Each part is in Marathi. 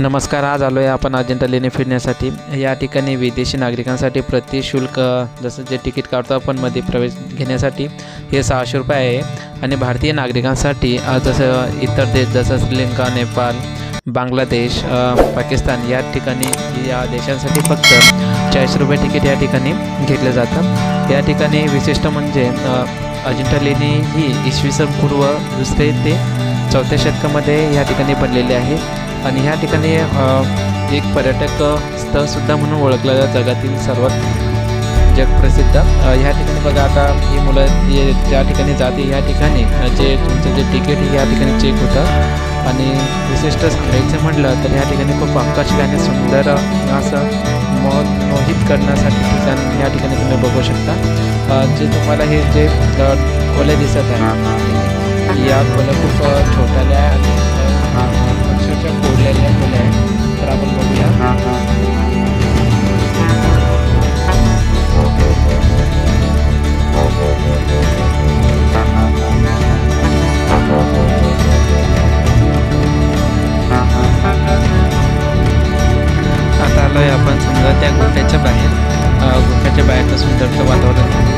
नमस्कार. आज आलो आहे आपण अजिंठा लेणी फिरण्यासाठी. या ठिकाणी विदेशी नागरिकांसाठी प्रतिशुल्क जसं जे तिकीट काढतो आपण मध्ये प्रवेश घेण्यासाठी हे 600 रुपये आहे आणि भारतीय नागरिकांसाठी जसं इतर देश जसं श्रीलंका, नेपाळ, बांगलादेश, पाकिस्तान या ठिकाणी या देशांसाठी फक्त 40 रुपये तिकीट या ठिकाणी घेतलं जातं. या ठिकाणी विशिष्ट म्हणजे अजिंठा लेणी ही इसवी सन पूर्व 2 ते 4 शतकामध्ये या ठिकाणी बनलेली आहे आणि ह्या ठिकाणी एक पर्यटक स्थळसुद्धा म्हणून ओळखलं जातं, जगातील सर्वात जगप्रसिद्ध. ह्या ठिकाणी बघा आता ही मुलं ज्या ठिकाणी जाते ह्या ठिकाणी जे तुमचं जे तिकीट ह्या ठिकाणी चेक होतं आणि विशिष्ट सांगायचं म्हटलं तर ह्या ठिकाणी खूप आकर्षक आणि सुंदर असं मोहित करण्यासाठी ठिकाण या ठिकाणी तुम्ही बघू शकता. जे तुम्हाला हे जे खोल्या दिसत आहे या खोल्या खूप छोट्याल्या आणि अक्षरशः कोरलेल्या खोल्या आहेत. तर आपण बघूया. आता आलो आहे आपण समजा त्या गुफेच्या बाहेर. गुफेच्या बाहेरचं सुंदरचं वातावरण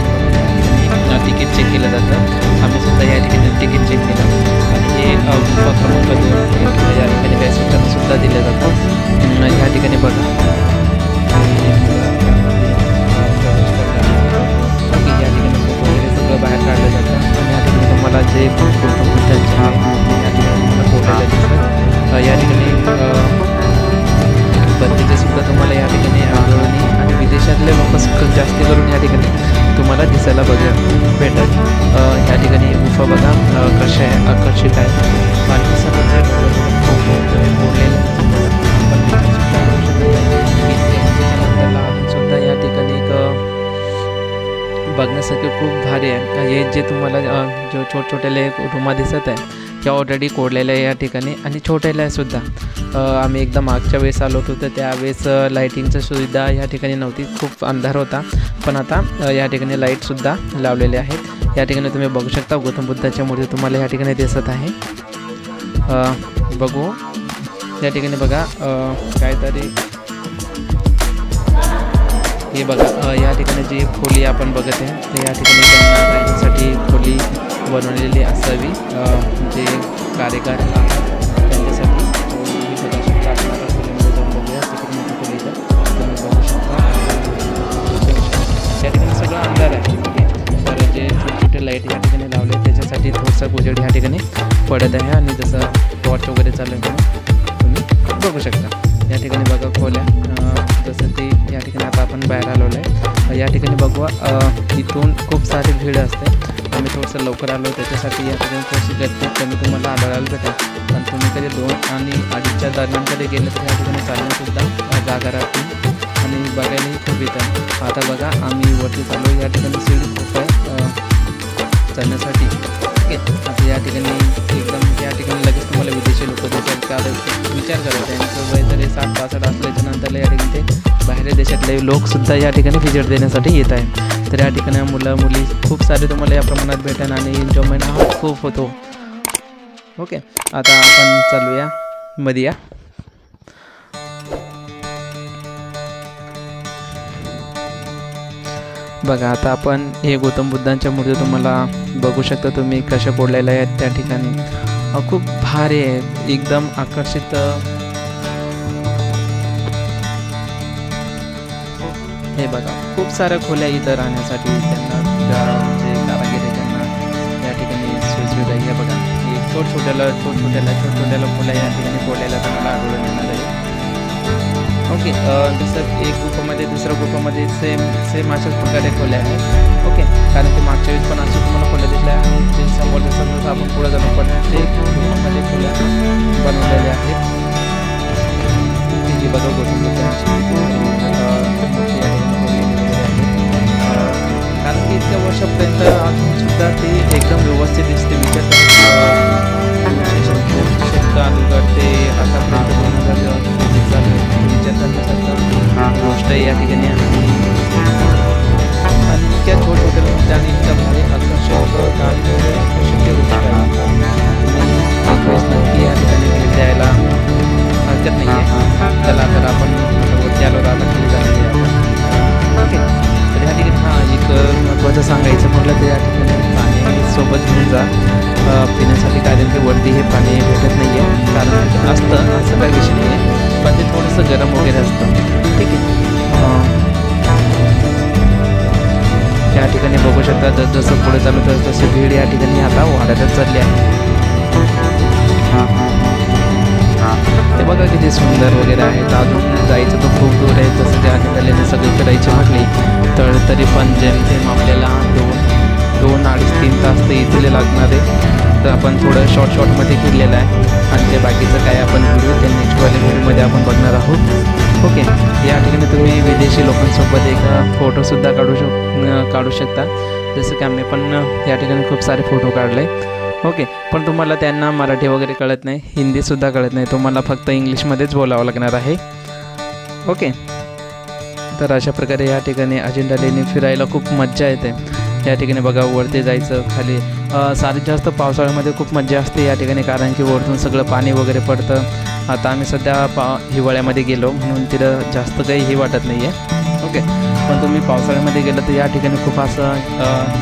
तिकीट चेक केलं जातं. आम्ही सुद्धा या ठिकाणी तिकीट चेक केलं आणि हे गुफा क्रमांक 2 या ठिकाणी व्यासपीठासुद्धा दिलं जातं. ह्या ठिकाणी बघा या ठिकाणी फोटो वगैरे सगळं बाहेर काढलं जातं आणि या ठिकाणी तुम्हाला जे फोटो या ठिकाणी फोटोला दिसतात. या ठिकाणी बंदीचे सुद्धा तुम्हाला या ठिकाणी आढळून आणि विदेशातले लोक जास्त करून या ठिकाणी तुम्हाला दिसायला भेटत. या ठिकाणी गुफा बघा कशा आहे, आकर्षित आहे आणि सर्व सुद्धा या ठिकाणी एक बघण्यासाठी खूप भारी आहे. हे जे तुम्हाला जो छोट्याले रूमा दिसत आहे त्या ऑलरेडी कोरलेल्या आहे या ठिकाणी आणि छोट्याला आहे सुद्धा. आम्ही एकदा मागच्या वेळेस आलो होतो तर त्यावेळेस लाईटिंगची सुविधा या ठिकाणी नव्हती, खूप अंधार होता. पण आता या ठिकाणी लाईटसुद्धा लावलेले आहेत. या ठिकाणी तुम्ही बघू शकता गौतम बुद्धाची मूर्ती तुम्हाला या ठिकाणी दिसत आहे. बघू या ठिकाणी बघा काहीतरी हे बघा या ठिकाणी जी खोली आपण बघत आहे तर या ठिकाणी त्यांना राहण्यासाठी खोली बनवलेली असावी. जे कार्यकार त्यांच्यासाठी खोलीमध्ये जाऊन बघूया. तिकडे मोठी खोली तुम्ही बघू शकता. या ठिकाणी सगळं अंधार आहे. तर जे छोटे छोटे लाईट या ठिकाणी लावले त्याच्यासाठी थोडंसं उजेड या ठिकाणी पडत आहे आणि जसं टॉर्च वगैरे चालू आहे तुम्ही बघू शकता. या ठिकाणी बघा खोल्या जसं ते या ठिकाणी आता आपण बाहेर आलेलो आहे. या ठिकाणी बघवा इथून खूप सारी भीड असते. आम्ही थोडंसं लवकर आलो त्याच्यासाठी या ठिकाणी थोडीशी गर्दी कमी तुम्हाला आढळायला भेटेल. पण तुम्ही कधी 2 आणि 2:30च्या दरम्यान कधी गेलं तर या ठिकाणी चालण्यासुद्धा जागा राहते आणि बघायलाही खूप येतं. आता बघा आम्ही वरती चालू. या ठिकाणी सीडी खूप आहे चढण्यासाठी. ओके, आता या ठिकाणी एकदम या ठिकाणी लगेच तुम्हाला विदेशी लोक दिसतात. कारण विचार करा त्यांचं वय जरी 60-65 असल्याच्या नंतर या ठिकाणी ते बाहेर देशातले लोकसुद्धा या ठिकाणी व्हिजिट देण्यासाठी येत आहे. तर या ठिकाणी मुलं मुली खूप सारे तुम्हाला या प्रमाणात भेटेल आणि एन्जॉयमेंट हा खूप होतो. ओके, आता आपण चालूया मध्ये. या बघा आता आपण हे गौतम बुद्धांच्या मूर्ती तुम्हाला बघू शकता तुम्ही कशा कोरलेल्या आहेत त्या ठिकाणी. खूप भारी आहे, एकदम आकर्षित. हे बघा खूप साऱ्या खोल्या इथं राहण्यासाठी त्यांना जे कारागीर आहे त्यांना या ठिकाणी सुविधा. हे बघा हे छोट्याला खोल्या या ठिकाणी कोरलेल्या तुम्हाला आढळून येणार आहे. ओके, जसं एक गुफामध्ये दुसऱ्या गुफामध्ये सेम अशाच प्रकारे खोल्या आहेत. ओके, कारण ते मागच्या वेळेस पण असे तुम्हाला खोल्या दिसल्या आणि ते समोर जसं आपण पुढे जाणं पण ते गुफामध्ये खोल्या बनवलेल्या आहेत. हे बघा गौतम बुद्धांची कारण की इतक्या वर्षापर्यंत अजूनसुद्धा ते एकदम व्यवस्थित दिसते. विचार शतकानुसार ते आतापर्यंत 2020 झालं विचार करण्यासारखं गोष्ट या ठिकाणी आहे. आणि इतक्या छोट्या गोष्टी आणि इतक्या भारी आकर्षक आणि आकर्षक गोष्टी नक्की या ठिकाणी भेट द्यायला दिसत नाही आहे. चला तर आपण वरती आलो, आता खाली जाणार आहे आपण. ओके, तर ह्या ठिकाणी एक महत्त्वाचं सांगायचं म्हटलं तर या ठिकाणी पाणी सोबत घेऊन जा पिण्यासाठी, कारण की वरती हे पाणी भेटत नाही आहे. कारण असतं असं काही विषय नाही आहे, पण ते थोडंसं गरम वगैरे असतं. ठीक आहे, या ठिकाणी बघू शकता जसं पुढे चालू तसे भीड या ठिकाणी आता वाढतच चालली आहे. ते बघा किती सुंदर वगैरे आहे. तर अजून जायचं तर खूप दूर आहे. जसं त्या ठिकाणी सगळी करायची म्हटली तर तरी पण जेमतेम आपल्याला 2-2.5-3 तास तर इथले लागणार आहे. तर आपण थोडं शॉर्टमध्ये फिरलेलं आहे आणि ते बाकीचं काय आपण व्हिडिओ ते नेक्स्टवाले व्हिडिओमध्ये आपण बघणार आहोत. ओके, या ठिकाणी तुम्ही विदेशी लोकांसोबत एक फोटोसुद्धा काढू शकता. जसं की आम्ही पण या ठिकाणी खूप सारे फोटो काढले. ओके, पण तुम्हाला त्यांना मराठी वगैरे कळत नाही, हिंदीसुद्धा कळत नाही, तुम्हाला फक्त इंग्लिशमध्येच बोलावं लागणार आहे. ओके, तर अशा प्रकारे या ठिकाणी अजिंठा लेणी फिरायला खूप मज्जा येते. या ठिकाणी बघा वरती जायचं, खाली सारीत जास्त पावसाळ्यामध्ये खूप मज्जा असते या ठिकाणी, कारण की वरतून सगळं पाणी वगैरे पडतं. आता आम्ही सध्या हिवाळ्यामध्ये गेलो म्हणून तिथं जास्त काही हे वाटत नाही आहे. ओके, पण तुम्ही पावसाळ्यामध्ये गेलं तर या ठिकाणी खूप असं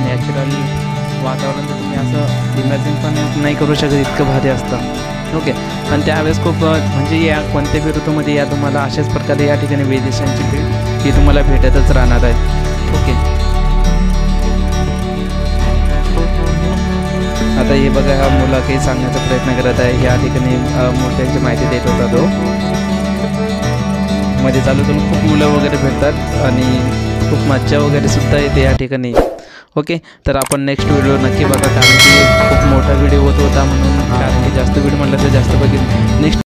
नॅचरली वातावरण तुम्ही असं इमॅजिन पण नाही करू शकत, इतकं भारी असतं. ओके, आणि त्यावेळेस खूप म्हणजे या कोणत्याही ऋतूमध्ये या तुम्हाला अशाच प्रकारे या ठिकाणी विदेशांची भेट ही तुम्हाला भेटतच राहणार आहे. ओके, आता हे बघा हा मुला काही सांगण्याचा प्रयत्न करत आहे. या ठिकाणी मूर्त्यांची माहिती देत होता तो. मध्ये चालू खूप मुलं वगैरे भेटतात आणि खूप मज्जा वगैरे सुद्धा येते या ठिकाणी. ओके, तर आपण नेक्स्ट व्हिडिओ नक्की बघा, कारण की खूप मोठा व्हिडिओ होत होता म्हणून, कारण की जास्त व्हिडिओ म्हटलं तर जास्त बघेल. नेक्स्ट